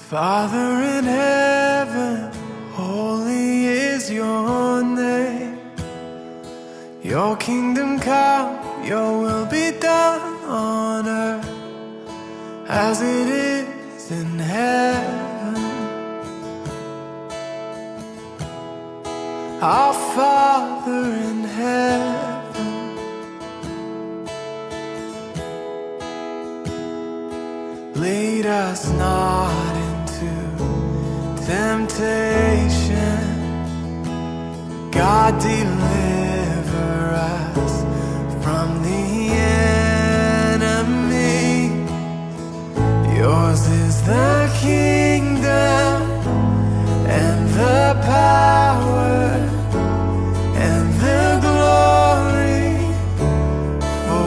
Father in heaven, holy is your name. Your kingdom come, your will be done on earth as it is in heaven. Our Father in heaven, lead us not into temptation, God deliver us from the enemy. Yours is the kingdom and the power and the glory forever.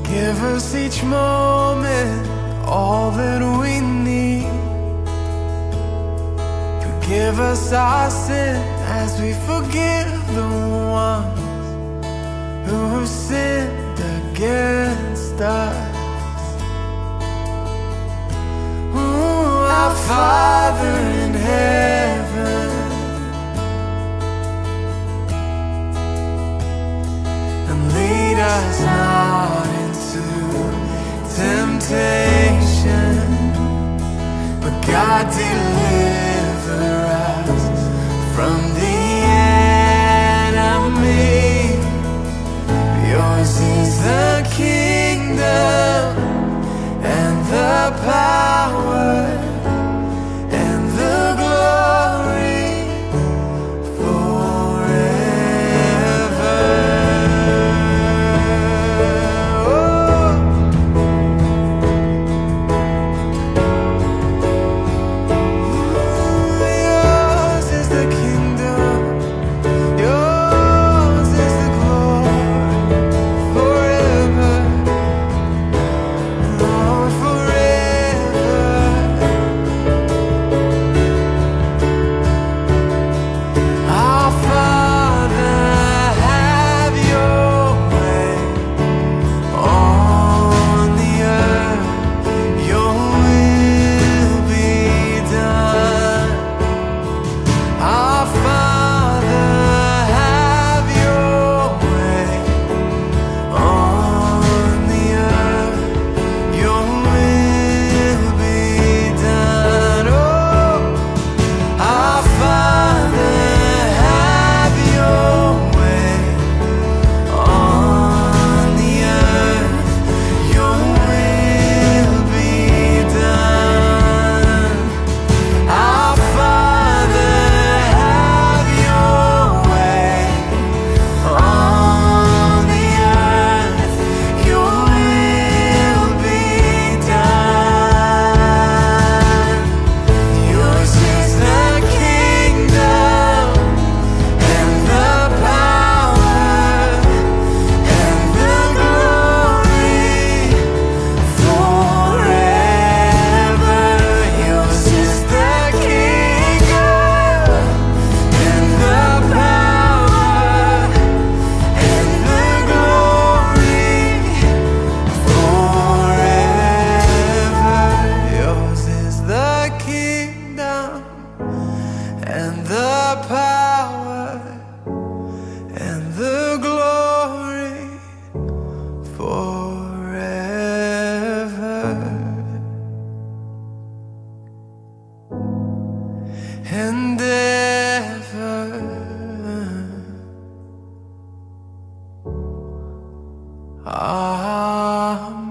Give us each moment all that we need. Forgive us our sin as we forgive the ones who have sinned against us. Ooh, our Father in heaven, and lead us not into temptation, but God deliver us from the enemy. Yours is the kingdom and the power and the glory forever. Yours is the kingdom, yours is the glory forever, Lord, forever. Our Father, have your way on the earth. Your will be done. Our Father, have your way on the earth. Your will be done. Oh, our Father, have your way on the earth. Your will be done. Our Father, have your way on the earth. Your will be done. Yours is the kingdom and the power and the glory forever. Yours is the kingdom and the power and the glory forever. Yours is the kingdom and the power and the glory forever and ever. Amen.